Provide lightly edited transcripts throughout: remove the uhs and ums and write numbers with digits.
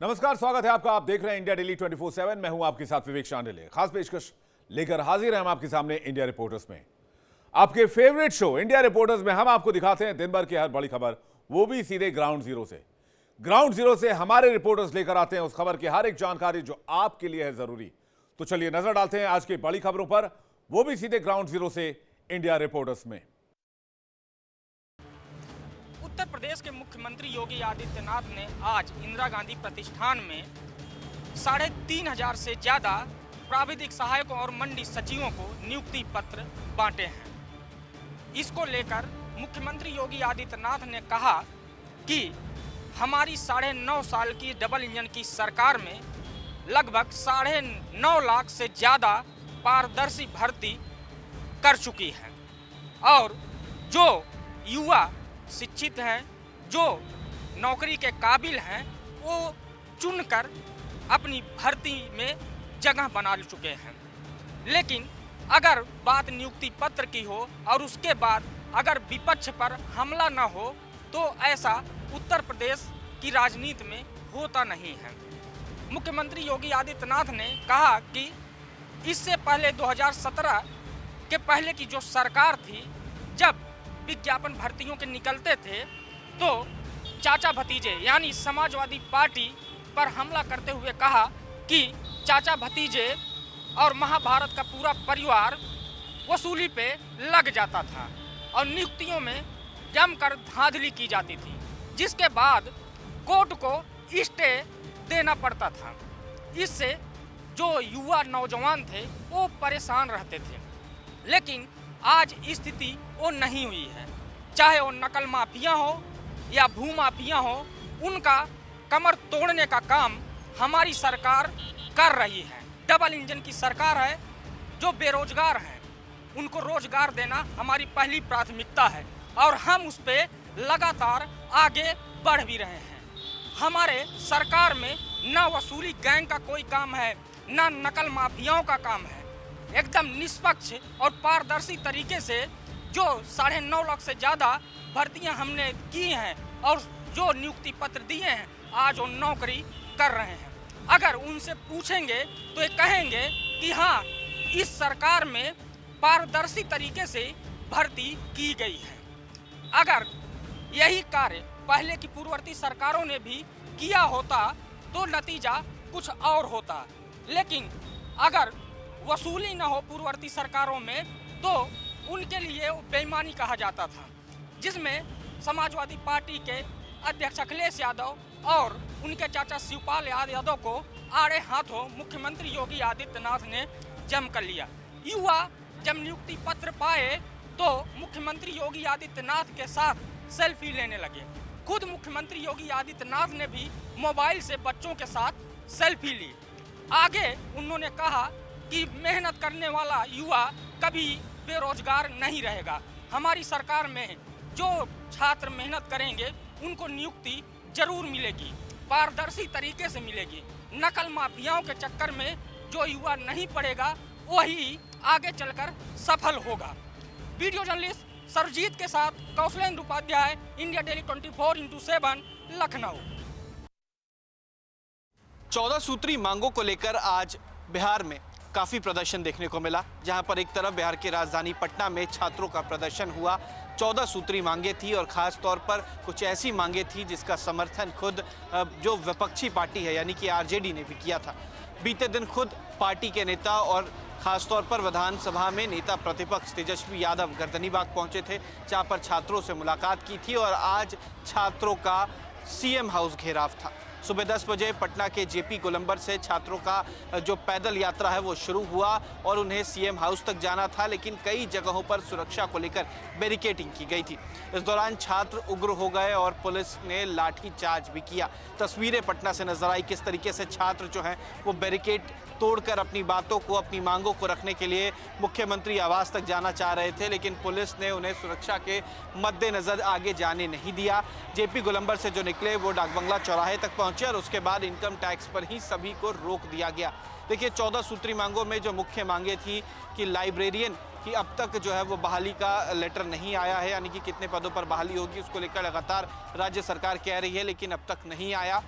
नमस्कार, स्वागत है आपका। आप देख रहे हैं इंडिया डेली 24/7। मैं हूं आपके साथ विवेक शांडिल्य। खास पेशकश लेकर हाजिर हैं हम आपके सामने इंडिया रिपोर्टर्स में। आपके फेवरेट शो इंडिया रिपोर्टर्स में हम आपको दिखाते हैं दिन भर की हर बड़ी खबर, वो भी सीधे ग्राउंड जीरो से। ग्राउंड जीरो से हमारे रिपोर्टर्स लेकर आते हैं उस खबर की हर एक जानकारी जो आपके लिए है जरूरी। तो चलिए नजर डालते हैं आज की बड़ी खबरों पर, वो भी सीधे ग्राउंड जीरो से इंडिया रिपोर्टर्स में। उत्तर प्रदेश के मुख्यमंत्री योगी आदित्यनाथ ने आज इंदिरा गांधी प्रतिष्ठान में 3,500 से ज्यादा प्राविधिक सहायकों और मंडी सचिवों को नियुक्ति पत्र बांटे हैं। इसको लेकर मुख्यमंत्री योगी आदित्यनाथ ने कहा कि हमारी 9.5 साल की डबल इंजन की सरकार में लगभग 9.5 लाख से ज्यादा पारदर्शी भर्ती कर चुकी है और जो युवा शिक्षित हैं, जो नौकरी के काबिल हैं, वो चुनकर अपनी भर्ती में जगह बना चुके हैं। लेकिन अगर बात नियुक्ति पत्र की हो और उसके बाद अगर विपक्ष पर हमला न हो तो ऐसा उत्तर प्रदेश की राजनीति में होता नहीं है। मुख्यमंत्री योगी आदित्यनाथ ने कहा कि इससे पहले 2017 के पहले की जो सरकार थी, जब विज्ञापन भर्तियों के निकलते थे तो चाचा भतीजे यानी समाजवादी पार्टी पर हमला करते हुए कहा कि चाचा भतीजे और महाभारत का पूरा परिवार वसूली पे लग जाता था और नियुक्तियों में जमकर धांधली की जाती थी, जिसके बाद कोर्ट को स्टे देना पड़ता था। इससे जो युवा नौजवान थे वो परेशान रहते थे। लेकिन आज स्थिति वो नहीं हुई है। चाहे वो नकल माफिया हो या भू माफिया हो, उनका कमर तोड़ने का काम हमारी सरकार कर रही है। डबल इंजन की सरकार है। जो बेरोजगार हैं उनको रोजगार देना हमारी पहली प्राथमिकता है और हम उस पर लगातार आगे बढ़ भी रहे हैं। हमारे सरकार में न वसूली गैंग का कोई काम है, न नकल माफियाओं का काम है। एकदम निष्पक्ष और पारदर्शी तरीके से जो 9.5 लाख से ज़्यादा भर्तियां हमने की हैं और जो नियुक्ति पत्र दिए हैं, आज वो नौकरी कर रहे हैं। अगर उनसे पूछेंगे तो ये कहेंगे कि हाँ, इस सरकार में पारदर्शी तरीके से भर्ती की गई है। अगर यही कार्य पहले की पूर्ववर्ती सरकारों ने भी किया होता तो नतीजा कुछ और होता। लेकिन अगर वसूली न हो पूर्ववर्ती सरकारों में तो उनके लिए बेईमानी कहा जाता था, जिसमें समाजवादी पार्टी के अध्यक्ष अखिलेश यादव और उनके चाचा शिवपाल यादव को आड़े हाथों मुख्यमंत्री योगी आदित्यनाथ ने जम कर लिया। युवा जब नियुक्ति पत्र पाए तो मुख्यमंत्री योगी आदित्यनाथ के साथ सेल्फी लेने लगे। खुद मुख्यमंत्री योगी आदित्यनाथ ने भी मोबाइल से बच्चों के साथ सेल्फी ली। आगे उन्होंने कहा कि मेहनत करने वाला युवा कभी बेरोजगार नहीं रहेगा। हमारी सरकार में जो छात्र मेहनत करेंगे उनको नियुक्ति जरूर मिलेगी, पारदर्शी तरीके से मिलेगी। नकल माफियाओं के चक्कर में जो युवा नहीं पड़ेगा वही आगे चलकर सफल होगा। वीडियो जर्नलिस्ट सरजीत के साथ कौशलेंद्र उपाध्याय, इंडिया डेली 24/7 लखनऊ। 14 सूत्री मांगों को लेकर आज बिहार में काफ़ी प्रदर्शन देखने को मिला, जहां पर एक तरफ बिहार की राजधानी पटना में छात्रों का प्रदर्शन हुआ। 14 सूत्री मांगे थी और ख़ास तौर पर कुछ ऐसी मांगे थी जिसका समर्थन खुद जो विपक्षी पार्टी है यानी कि आरजेडी ने भी किया था। बीते दिन खुद पार्टी के नेता और ख़ास तौर पर विधानसभा में नेता प्रतिपक्ष तेजस्वी यादव गर्दनीबाग पहुंचे थे, जहां पर छात्रों से मुलाकात की थी और आज छात्रों का सीएम हाउस घेराव था। सुबह 10 बजे पटना के जेपी गोलंबर से छात्रों का जो पैदल यात्रा है वो शुरू हुआ और उन्हें सीएम हाउस तक जाना था, लेकिन कई जगहों पर सुरक्षा को लेकर बैरिकेडिंग की गई थी। इस दौरान छात्र उग्र हो गए और पुलिस ने लाठी चार्ज भी किया। तस्वीरें पटना से नजर आई किस तरीके से छात्र जो हैं वो बैरिकेड तोड़कर अपनी बातों को, अपनी मांगों को रखने के लिए मुख्यमंत्री आवास तक जाना चाह रहे थे, लेकिन पुलिस ने उन्हें सुरक्षा के मद्देनजर आगे जाने नहीं दिया। जेपी गोलंबर से जो निकले वो डाकबंगला चौराहे तक पहुंचे और उसके बाद इनकम टैक्स पर ही सभी को रोक दिया गया। देखिए, 14 सूत्री मांगों में जो मुख्य मांगे थी कि लाइब्रेरियन की अब तक जो है वो बहाली का लेटर नहीं आया है, यानी कि कितने पदों पर बहाली होगी उसको लेकर लगातार राज्य सरकार कह रही है, लेकिन अब तक नहीं आया।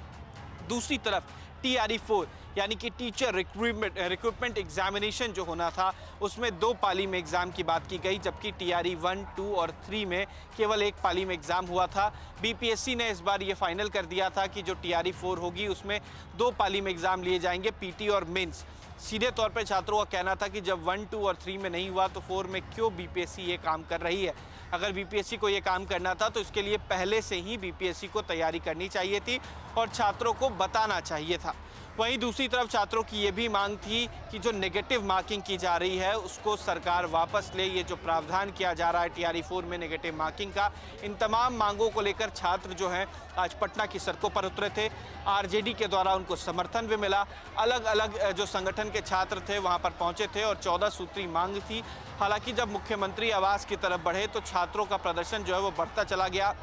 दूसरी तरफ TRE-4 यानी कि टीचर रिक्रूटमेंट एग्जामिनेशन जो होना था उसमें 2 पाली में एग्जाम की बात की गई, जबकि TRE-1, 2 और 3 में केवल 1 पाली में एग्जाम हुआ था। BPSC ने इस बार ये फाइनल कर दिया था कि जो TRE-4 होगी उसमें 2 पाली में एग्जाम लिए जाएंगे, PT और मेंस। सीधे तौर पे छात्रों का कहना था कि जब 1, 2 और 3 में नहीं हुआ तो 4 में क्यों BPSC ये काम कर रही है। अगर BPSC को ये काम करना था तो इसके लिए पहले से ही BPSC को तैयारी करनी चाहिए थी और छात्रों को बताना चाहिए था। वहीं दूसरी तरफ छात्रों की ये भी मांग थी कि जो नेगेटिव मार्किंग की जा रही है उसको सरकार वापस ले। ये जो प्रावधान किया जा रहा है TRE-4 में नेगेटिव मार्किंग का, इन तमाम मांगों को लेकर छात्र जो हैं आज पटना की सड़कों पर उतरे थे। RJD के द्वारा उनको समर्थन भी मिला। अलग अलग जो संगठन के छात्र थे वहां पर पहुंचे थे और 14 सूत्री मांग थी। हालांकि जब मुख्यमंत्री आवास की तरफ बढ़े तो छात्रों का प्रदर्शन जो है वो बढ़ता चला गया।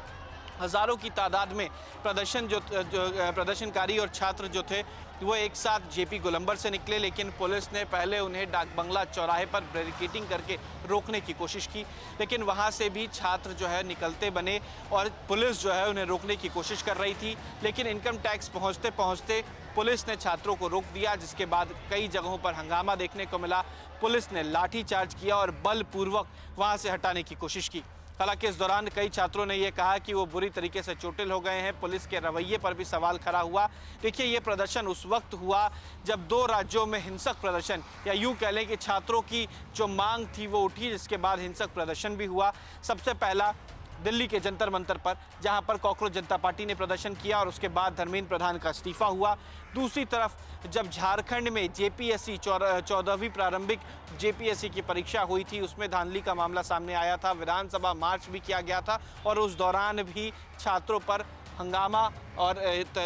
हजारों की तादाद में प्रदर्शनकारी और छात्र जो थे वो एक साथ JP गोलंबर से निकले, लेकिन पुलिस ने पहले उन्हें डाक बंगला चौराहे पर बैरिकेडिंग करके रोकने की कोशिश की, लेकिन वहां से भी छात्र जो है निकलते बने और पुलिस जो है उन्हें रोकने की कोशिश कर रही थी। लेकिन इनकम टैक्स पहुंचते पहुंचते पुलिस ने छात्रों को रोक दिया, जिसके बाद कई जगहों पर हंगामा देखने को मिला। पुलिस ने लाठीचार्ज किया और बलपूर्वक वहां से हटाने की कोशिश की। हालांकि इस दौरान कई छात्रों ने यह कहा कि वो बुरी तरीके से चोटिल हो गए हैं। पुलिस के रवैये पर भी सवाल खड़ा हुआ। देखिए, ये प्रदर्शन उस वक्त हुआ जब 2 राज्यों में हिंसक प्रदर्शन, या यूं कह लें कि छात्रों की जो मांग थी वो उठी, जिसके बाद हिंसक प्रदर्शन भी हुआ। सबसे पहला दिल्ली के जंतर मंतर पर, जहां पर कॉकरोच जनता पार्टी ने प्रदर्शन किया और उसके बाद धर्मेंद्र प्रधान का इस्तीफा हुआ। दूसरी तरफ जब झारखंड में JPSC 14वीं प्रारंभिक JPSC की परीक्षा हुई थी, उसमें धांधली का मामला सामने आया था। विधानसभा मार्च भी किया गया था और उस दौरान भी छात्रों पर हंगामा और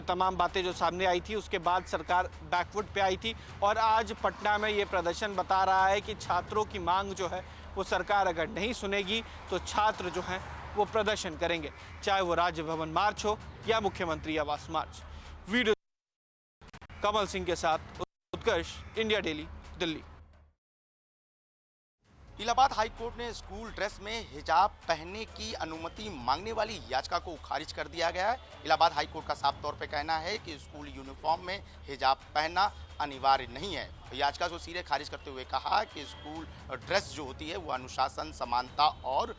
तमाम बातें जो सामने आई थी, उसके बाद सरकार बैकफुट पे आई थी। और आज पटना में ये प्रदर्शन बता रहा है कि छात्रों की मांग जो है वो सरकार अगर नहीं सुनेगी तो छात्र जो हैं वो प्रदर्शन करेंगे, चाहे वो राजभवन मार्च हो या मुख्यमंत्री आवास मार्च। वीडियो कमल सिंह के साथ Utkarsh, India Daily, Delhi. Allahabad high court ने स्कूल ड्रेस में हिजाब पहनने की अनुमति मांगने वाली याचिका को खारिज कर दिया गया है। इलाहाबाद हाई कोर्ट का साफ तौर पे कहना है कि स्कूल यूनिफॉर्म में हिजाब पहनना अनिवार्य नहीं है। याचिका को सीधे खारिज करते हुए कहा कि स्कूल ड्रेस जो होती है वो अनुशासन, समानता और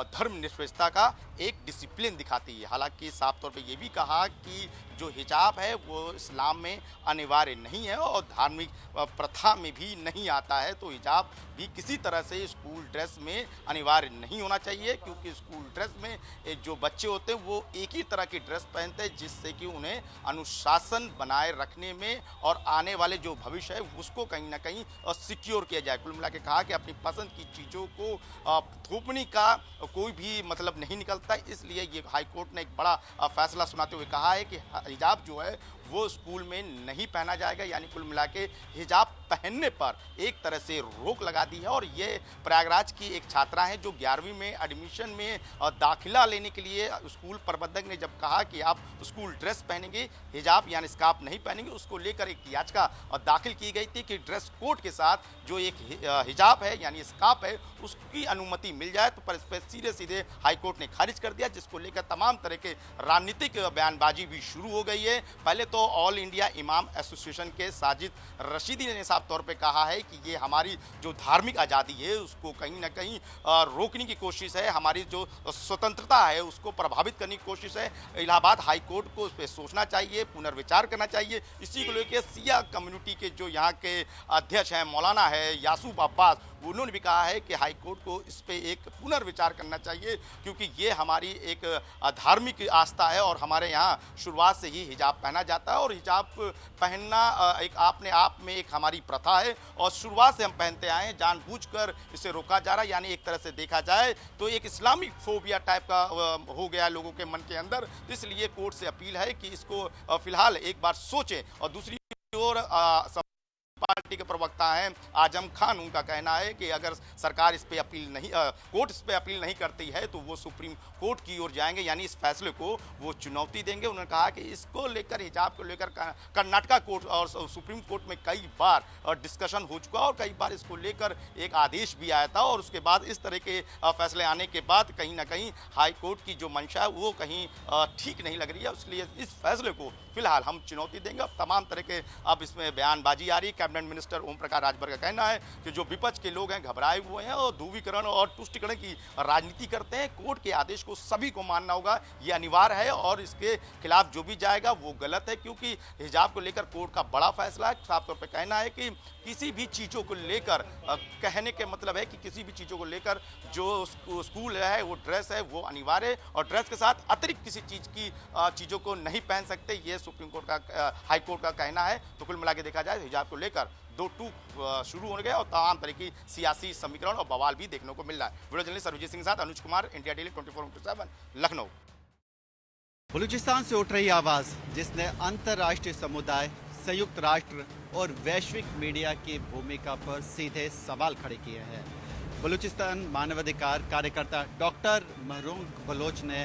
धर्मनिरपेक्षता का एक डिसिप्लिन दिखाती है। हालांकि साफ तौर पे ये भी कहा कि जो हिजाब है वो इस्लाम में अनिवार्य नहीं है और धार्मिक प्रथा में भी नहीं आता है, तो हिजाब भी किसी तरह से स्कूल ड्रेस में अनिवार्य नहीं होना चाहिए, क्योंकि स्कूल ड्रेस में जो बच्चे होते हैं वो एक ही तरह की ड्रेस पहनते हैं, जिससे कि उन्हें अनुशासन बनाए रखने में और आने वाले जो भविष्य है उसको कहीं ना कहीं सिक्योर किया जाए। कुल मिला के कहा कि अपनी पसंद की चीज़ों को थोपने का कोई भी मतलब नहीं निकलता, इसलिए ये हाई कोर्ट ने एक बड़ा फैसला सुनाते हुए कहा है कि हिजाब जो है वो स्कूल में नहीं पहना जाएगा। यानी कुल मिला के हिजाब पहनने पर एक तरह से रोक लगा दी है। और ये प्रयागराज की एक छात्रा हैं जो 11वीं में एडमिशन में दाखिला लेने के लिए स्कूल प्रबंधक ने जब कहा कि आप स्कूल ड्रेस पहनेंगे, हिजाब यानी स्कार्फ नहीं पहनेंगे, उसको लेकर एक याचिका दाखिल की गई थी कि ड्रेस कोड के साथ जो एक हिजाब है यानी स्कार्फ है उसकी अनुमति मिल जाए। तो पर इस पर सीधे सीधे हाईकोर्ट ने खारिज कर दिया, जिसको लेकर तमाम तरह के राजनीतिक बयानबाजी भी शुरू हो गई है। पहले तो ऑल इंडिया इमाम एसोसिएशन के साजिद रशीदी ने साफ तौर पे कहा है कि ये हमारी जो धार्मिक आज़ादी है उसको कहीं ना कहीं रोकने की कोशिश है, हमारी जो स्वतंत्रता है उसको प्रभावित करने की कोशिश है। इलाहाबाद हाई कोर्ट को इस पर सोचना चाहिए, पुनर्विचार करना चाहिए। इसी को लेकर सिया कम्युनिटी के जो यहाँ के अध्यक्ष हैं मौलाना है यासूब अब्बास, उन्होंने भी कहा है कि हाई कोर्ट को इस पे एक पुनर्विचार करना चाहिए, क्योंकि ये हमारी एक धार्मिक आस्था है और हमारे यहाँ शुरुआत से ही हिजाब पहना जाता है और हिजाब पहनना एक अपने आप में एक हमारी प्रथा है और शुरुआत से हम पहनते आए हैं, जानबूझकर इसे रोका जा रहा है। यानी एक तरह से देखा जाए तो एक इस्लामिक फोबिया टाइप का हो गया लोगों के मन के अंदर। इसलिए कोर्ट से अपील है कि इसको फिलहाल एक बार सोचें। और दूसरी ओर पार्टी के प्रवक्ता हैं आजम खान, उनका कहना है कि अगर सरकार इस पे अपील नहीं कोर्ट इस पे अपील नहीं करती है तो वो सुप्रीम कोर्ट की ओर जाएंगे, यानी इस फैसले को वो चुनौती देंगे। उन्होंने कहा कि इसको लेकर हिजाब को लेकर कर्नाटका कोर्ट और सुप्रीम कोर्ट में कई बार डिस्कशन हो चुका और कई बार इसको लेकर एक आदेश भी आया था और उसके बाद इस तरह के फैसले आने के बाद कहीं ना कहीं हाई कोर्ट की जो मंशा है वो कहीं ठीक नहीं लग रही है। इसलिए इस फैसले को फिलहाल हम चुनौती देंगे। अब तमाम तरह के अब इसमें बयानबाजी आ रही है। कैबिनेट मिनिस्टर ओम प्रकाश राजभर का कहना है कि जो विपक्ष के लोग हैं घबराए हुए हैं और ध्रुवीकरण और तुष्टिकरण की राजनीति करते हैं। कोर्ट के आदेश को सभी को मानना होगा, ये अनिवार्य है और इसके खिलाफ जो भी जाएगा वो गलत है, क्योंकि हिजाब को लेकर कोर्ट का बड़ा फैसला है। साफ तौर पर कहना है कि किसी भी चीज़ों को लेकर कहने के मतलब है कि किसी भी चीज़ों को लेकर जो स्कूल है वो ड्रेस है वो अनिवार्य है और ड्रेस के साथ अतिरिक्त किसी चीज़ की चीज़ों को नहीं पहन सकते, ये सुप्रीम कोर्ट का हाई कोर्ट का कहना है। तो कुल मिला के देखा जाए हिजाब को लेकर दो टूक शुरू होने गए और तमाम तरह की सियासी समीकरण और बवाल भी देखने को मिल रहा है। वीडियो जर्नलिस्ट सर्वजीत सिंह के साथ अनुज कुमार, इंडिया डेली 24/7 लखनऊ। बलूचिस्तान से उठ रही आवाज़ जिसने अंतर्राष्ट्रीय समुदाय, संयुक्त राष्ट्र और वैश्विक मीडिया की भूमिका पर सीधे सवाल खड़े किए हैं। बलूचिस्तान मानवाधिकार कार्यकर्ता डॉक्टर महरूम बलोच ने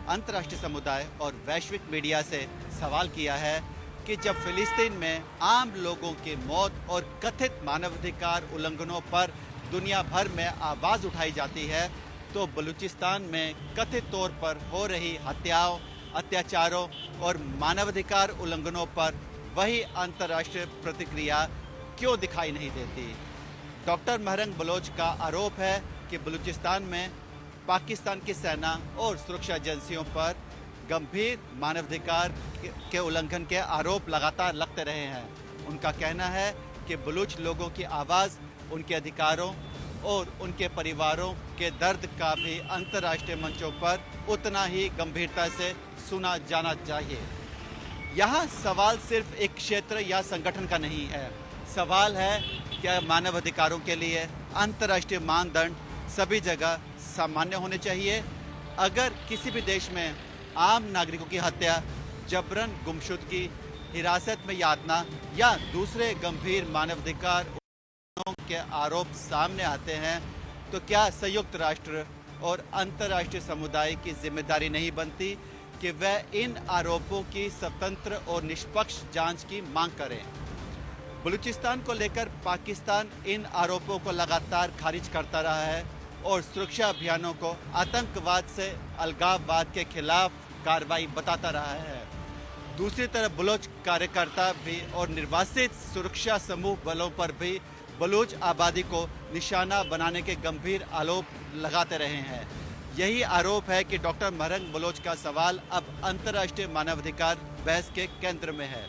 अंतर्राष्ट्रीय समुदाय और वैश्विक मीडिया से सवाल किया है कि जब फिलिस्तीन में आम लोगों की मौत और कथित मानवाधिकार उल्लंघनों पर दुनिया भर में आवाज़ उठाई जाती है, तो बलूचिस्तान में कथित तौर पर हो रही हत्याओं, अत्याचारों और मानवाधिकार उल्लंघनों पर वही अंतर्राष्ट्रीय प्रतिक्रिया क्यों दिखाई नहीं देती। डॉक्टर महरंग बलोच का आरोप है कि बलूचिस्तान में पाकिस्तान की सेना और सुरक्षा एजेंसियों पर गंभीर मानवाधिकार के उल्लंघन के आरोप लगातार लगते रहे हैं। उनका कहना है कि बलूच लोगों की आवाज़, उनके अधिकारों और उनके परिवारों के दर्द का भी अंतर्राष्ट्रीय मंचों पर उतना ही गंभीरता से सुना जाना चाहिए। यहाँ सवाल सिर्फ एक क्षेत्र या संगठन का नहीं है। सवाल है क्या मानवाधिकारों के लिए अंतर्राष्ट्रीय मानदंड सभी जगह सामान्य होने चाहिए। अगर किसी भी देश में आम नागरिकों की हत्या, जबरन गुमशुदगी, हिरासत में यातना या दूसरे गंभीर मानवाधिकार के आरोप सामने आते हैं, तो क्या संयुक्त राष्ट्र और अंतर्राष्ट्रीय समुदाय की जिम्मेदारी नहीं बनती कि वह इन आरोपों की स्वतंत्र और निष्पक्ष जांच की मांग करें। बलूचिस्तान को लेकर पाकिस्तान इन आरोपों को लगातार खारिज करता रहा है और सुरक्षा अभियानों को आतंकवाद से अलगाववाद के खिलाफ कार्रवाई बताता रहा है। दूसरी तरफ बलोच कार्यकर्ता भी और निर्वासित सुरक्षा समूह बलों पर भी बलूच आबादी को निशाना बनाने के गंभीर आरोप लगाते रहे हैं। यही आरोप है कि डॉक्टर महरंग बलोच का सवाल अब अंतर्राष्ट्रीय मानवाधिकार बहस के केंद्र में है।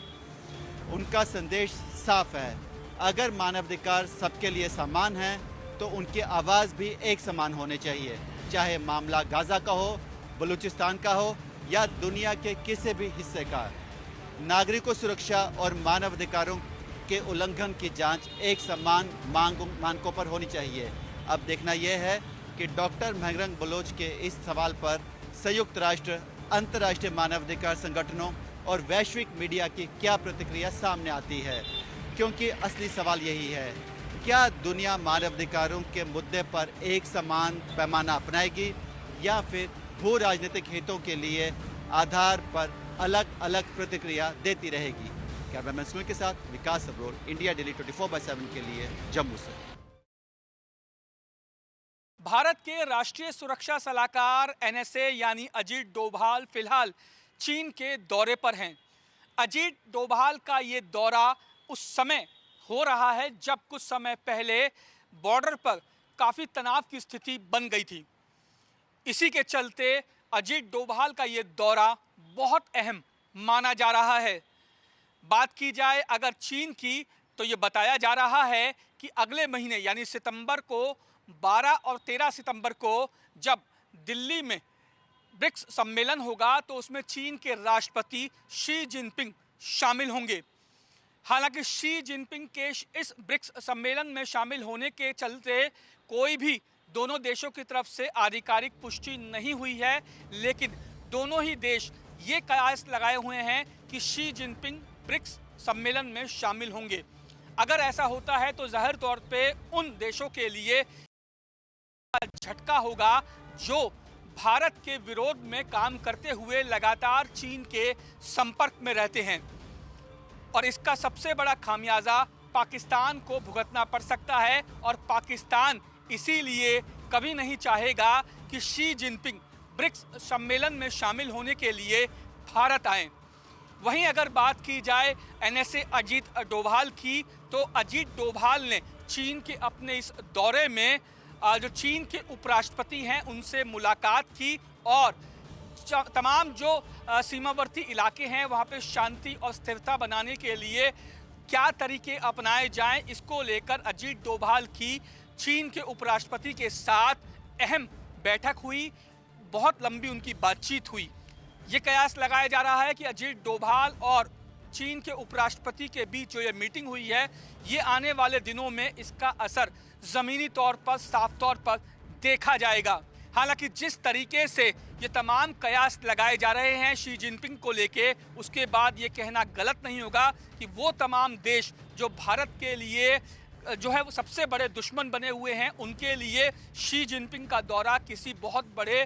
उनका संदेश साफ है, अगर मानवाधिकार सबके लिए समान है तो उनकी आवाज़ भी एक समान होने चाहिए, चाहे मामला गाज़ा का हो, बलूचिस्तान का हो या दुनिया के किसी भी हिस्से का। नागरिकों सुरक्षा और मानवाधिकारों के उल्लंघन की जांच एक समान मानकों पर होनी चाहिए। अब देखना यह है कि डॉक्टर महरंग बलोच के इस सवाल पर संयुक्त राष्ट्र, अंतर्राष्ट्रीय मानवाधिकार संगठनों और वैश्विक मीडिया की क्या प्रतिक्रिया सामने आती है, क्योंकि असली सवाल यही है, क्या दुनिया मानवाधिकारों के मुद्दे पर एक समान पैमाना अपनाएगी या फिर भू राजनीतिक हितों के लिए आधार पर अलग अलग प्रतिक्रिया देती रहेगी। कैमरामैन सुनील के साथ विकास अब्रोल, इंडिया डेली 24/7 के लिए जम्मू से। भारत के राष्ट्रीय सुरक्षा सलाहकार NSA यानी अजीत डोभाल फिलहाल चीन के दौरे पर हैं। अजीत डोभाल का ये दौरा उस समय हो रहा है जब कुछ समय पहले बॉर्डर पर काफ़ी तनाव की स्थिति बन गई थी। इसी के चलते अजीत डोभाल का ये दौरा बहुत अहम माना जा रहा है। बात की जाए अगर चीन की, तो ये बताया जा रहा है कि अगले महीने यानी सितंबर को 12 और 13 सितंबर को जब दिल्ली में ब्रिक्स सम्मेलन होगा तो उसमें चीन के राष्ट्रपति शी जिनपिंग शामिल होंगे। हालांकि शी जिनपिंग के इस ब्रिक्स सम्मेलन में शामिल होने के चलते कोई भी दोनों देशों की तरफ से आधिकारिक पुष्टि नहीं हुई है, लेकिन दोनों ही देश ये कयास लगाए हुए हैं कि शी जिनपिंग ब्रिक्स सम्मेलन में शामिल होंगे। अगर ऐसा होता है तो जाहिर तौर पे उन देशों के लिए झटका होगा जो भारत के विरोध में काम करते हुए लगातार चीन के संपर्क में रहते हैं, और इसका सबसे बड़ा खामियाजा पाकिस्तान को भुगतना पड़ सकता है। और पाकिस्तान इसीलिए कभी नहीं चाहेगा कि शी जिनपिंग ब्रिक्स सम्मेलन में शामिल होने के लिए भारत आए। वहीं अगर बात की जाए एनएसए अजीत डोभाल की, तो अजीत डोभाल ने चीन के अपने इस दौरे में जो चीन के उपराष्ट्रपति हैं उनसे मुलाकात की और तमाम जो सीमावर्ती इलाके हैं वहाँ पे शांति और स्थिरता बनाने के लिए क्या तरीके अपनाए जाएं, इसको लेकर अजीत डोभाल की चीन के उपराष्ट्रपति के साथ अहम बैठक हुई। बहुत लंबी उनकी बातचीत हुई। ये कयास लगाया जा रहा है कि अजीत डोभाल और चीन के उपराष्ट्रपति के बीच जो ये मीटिंग हुई है, ये आने वाले दिनों में इसका असर ज़मीनी तौर पर साफ तौर पर देखा जाएगा। हालांकि जिस तरीके से ये तमाम कयास लगाए जा रहे हैं शी जिनपिंग को लेके, उसके बाद ये कहना गलत नहीं होगा कि वो तमाम देश जो भारत के लिए जो है वो सबसे बड़े दुश्मन बने हुए हैं, उनके लिए शी जिनपिंग का दौरा किसी बहुत बड़े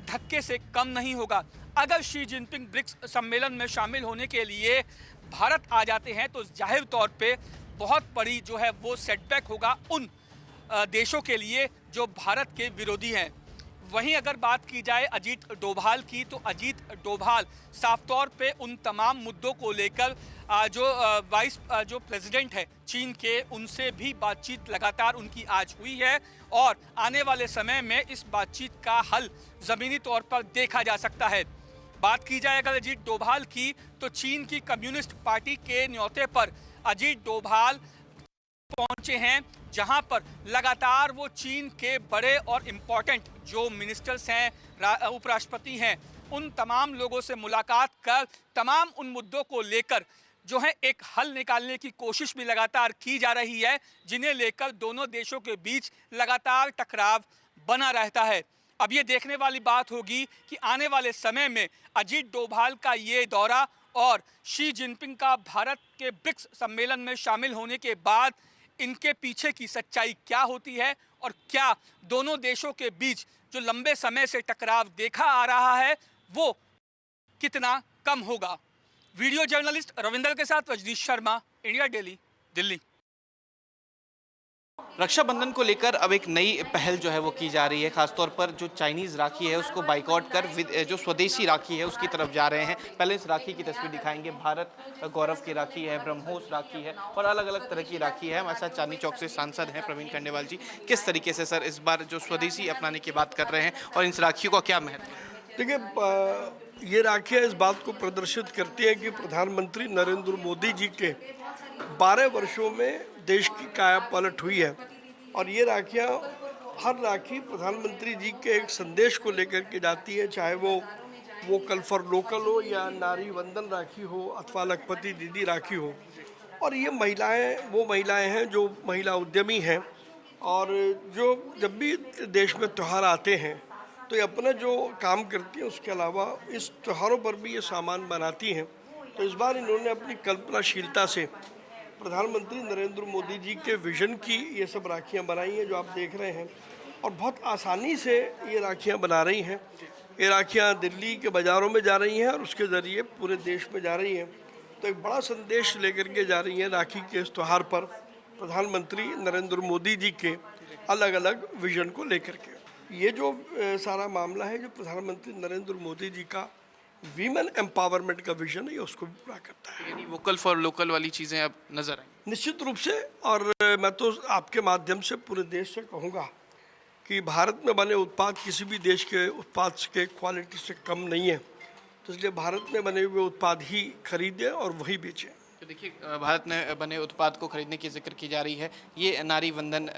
धक्के से कम नहीं होगा। अगर शी जिनपिंग ब्रिक्स सम्मेलन में शामिल होने के लिए भारत आ जाते हैं तो जाहिर तौर पे बहुत बड़ी जो है वो सेटबैक होगा उन देशों के लिए जो भारत के विरोधी हैं। वहीं अगर बात की जाए अजीत डोभाल की, तो अजीत डोभाल साफ तौर पे उन तमाम मुद्दों को लेकर जो प्रेसिडेंट है चीन के, उनसे भी बातचीत लगातार उनकी आज हुई है और आने वाले समय में इस बातचीत का हल ज़मीनी तौर पर देखा जा सकता है। बात की जाए अगर अजीत डोभाल की, तो चीन की कम्युनिस्ट पार्टी के न्योते पर अजीत डोभाल पहुंचे हैं, जहां पर लगातार वो चीन के बड़े और इम्पोर्टेंट जो मिनिस्टर्स हैं, उपराष्ट्रपति हैं, उन तमाम लोगों से मुलाकात कर तमाम उन मुद्दों को लेकर जो है एक हल निकालने की कोशिश भी लगातार की जा रही है, जिन्हें लेकर दोनों देशों के बीच लगातार टकराव बना रहता है। अब ये देखने वाली बात होगी कि आने वाले समय में अजीत डोभाल का ये दौरा और शी जिनपिंग का भारत के ब्रिक्स सम्मेलन में शामिल होने के बाद इनके पीछे की सच्चाई क्या होती है और क्या दोनों देशों के बीच जो लंबे समय से टकराव देखा आ रहा है वो कितना कम होगा। वीडियो जर्नलिस्ट रविंदर के साथ रजनीश शर्मा, इंडिया डेली, दिल्ली। रक्षाबंधन को लेकर अब एक नई पहल जो है वो की जा रही है, खासतौर पर जो चाइनीज़ राखी है उसको बाइकआउट कर जो स्वदेशी राखी है उसकी तरफ जा रहे हैं। पहले इस राखी की तस्वीर दिखाएंगे। भारत गौरव की राखी है, ब्रह्मोस राखी है और अलग अलग तरह की राखी है। हमारे साथ चांदनी चौक से सांसद हैं प्रवीण खंडेलवाल जी। किस तरीके से सर इस बार जो स्वदेशी अपनाने की बात कर रहे हैं और इन राखियों का क्या महत्व है? देखिए, ये राखियाँ इस बात को प्रदर्शित करती हैं कि प्रधानमंत्री नरेंद्र मोदी जी के 12 वर्षों में देश की काया पलट हुई है और ये राखियाँ, हर राखी प्रधानमंत्री जी के एक संदेश को लेकर के जाती है, चाहे वो वोकल फॉर लोकल हो या नारी वंदन राखी हो अथवा लखपति दीदी राखी हो। और ये महिलाएं वो महिलाएं हैं जो महिला उद्यमी हैं और जो जब भी देश में त्यौहार आते हैं तो ये अपना जो काम करती हैं उसके अलावा इस त्योहारों पर भी ये सामान बनाती हैं। तो इस बार इन्होंने अपनी कल्पनाशीलता से प्रधानमंत्री नरेंद्र मोदी जी के विजन की ये सब राखियाँ बनाई हैं जो आप देख रहे हैं और बहुत आसानी से ये राखियाँ बना रही हैं। ये राखियाँ दिल्ली के बाज़ारों में जा रही हैं और उसके ज़रिए पूरे देश में जा रही हैं। तो एक बड़ा संदेश लेकर के जा रही हैं राखी के इस त्यौहार पर प्रधानमंत्री नरेंद्र मोदी जी के अलग अलग विजन को लेकर के। ये जो सारा मामला है जो प्रधानमंत्री नरेंद्र मोदी जी का वीमेन एम्पावरमेंट का विजन है, ये उसको भी पूरा करता है। यानी वोकल फॉर लोकल वाली चीज़ें अब नजर आएंगी निश्चित रूप से। और मैं तो आपके माध्यम से पूरे देश से कहूँगा कि भारत में बने उत्पाद किसी भी देश के उत्पाद के क्वालिटी से कम नहीं है, तो इसलिए भारत में बने हुए उत्पाद ही खरीदें और वही बेचें। तो देखिए, भारत में बने उत्पाद को खरीदने की जिक्र की जा रही है। ये नारी वंदन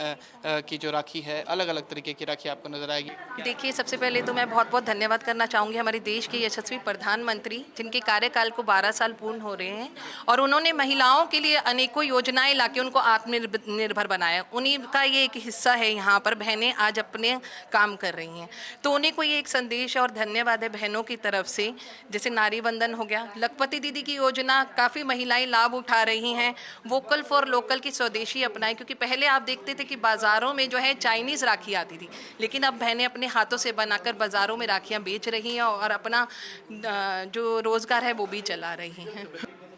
की जो राखी है, अलग अलग तरीके की राखी आपको नजर आएगी। देखिए, सबसे पहले तो मैं बहुत बहुत धन्यवाद करना चाहूँगी हमारे देश के यशस्वी प्रधानमंत्री जिनके कार्यकाल को 12 साल पूर्ण हो रहे हैं और उन्होंने महिलाओं के लिए अनेकों योजनाएं लाके उनको आत्मनिर्भर बनाया। उन्हीं का ये एक हिस्सा है। यहाँ पर बहनें आज अपने काम कर रही हैं, तो उन्हीं को ये एक संदेश और धन्यवाद है बहनों की तरफ से। जैसे नारी वंदन हो गया, लखपति दीदी की योजना काफ़ी महिलाएं लाभ उठा रही हैं। वोकल फॉर लोकल की स्वदेशी अपनाएं, क्योंकि पहले आप देखते थे कि बाज़ारों में जो है चाइनीज़ राखी आती थी, लेकिन अब बहनें अपने हाथों से बनाकर बाज़ारों में राखियां बेच रही हैं और अपना जो रोज़गार है वो भी चला रही हैं।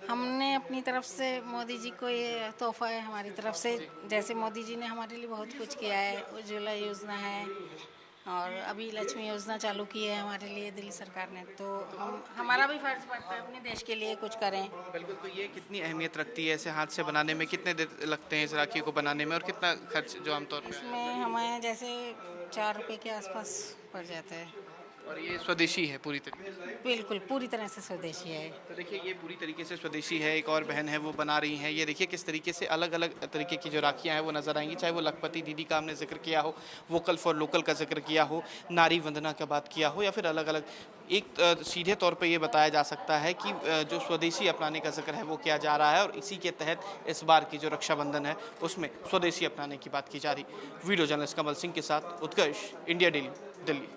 हमने अपनी तरफ से मोदी जी को ये तोहफा है हमारी तरफ से। जैसे मोदी जी ने हमारे लिए बहुत कुछ किया है, उज्ज्वला योजना है और अभी लक्ष्मी योजना चालू की है हमारे लिए दिल्ली सरकार ने, तो हमारा भी फर्ज पड़ता है अपने देश के लिए कुछ करें। बिल्कुल, तो ये कितनी अहमियत रखती है? ऐसे हाथ से बनाने में कितने देर लगते हैं इस राखी को बनाने में, और कितना खर्च जो आमतौर पर? इसमें हमें जैसे 4 रुपए के आसपास पड़ जाता है। और ये स्वदेशी है पूरी तरीके से? बिल्कुल पूरी तरह से स्वदेशी है। तो देखिए, ये पूरी तरीके से स्वदेशी है। एक और बहन है, वो बना रही हैं। ये देखिए किस तरीके से अलग अलग तरीके की जो राखियां हैं वो नज़र आएंगी, चाहे वो लखपति दीदी का हमने जिक्र किया हो, वोकल फॉर लोकल का जिक्र किया हो, नारी वंदना का बात किया हो, या फिर अलग अलग एक सीधे तौर पे ये बताया जा सकता है कि जो स्वदेशी अपनाने का जिक्र है वो किया जा रहा है, और इसी के तहत इस बार की जो रक्षाबंधन है उसमें स्वदेशी अपनाने की बात की जा रही। वीडियो जर्नलिस्ट कमल सिंह के साथ Utkarsh, India Daily, Delhi.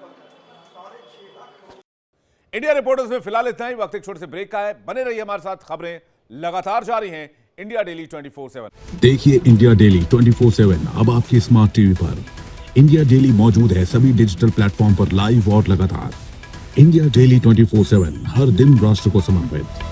India reporters में फिलहाल इतना ही। वक्त एक छोटे से ब्रेक का है, बने रहिए हमारे साथ, खबरें लगातार जारी हैं। इंडिया डेली 24/7 देखिए इंडिया डेली 24/7 अब आपकी स्मार्ट टीवी पर। इंडिया डेली मौजूद है सभी डिजिटल प्लेटफॉर्म पर लाइव और लगातार। इंडिया डेली 24/7 हर दिन राष्ट्र को समर्पित।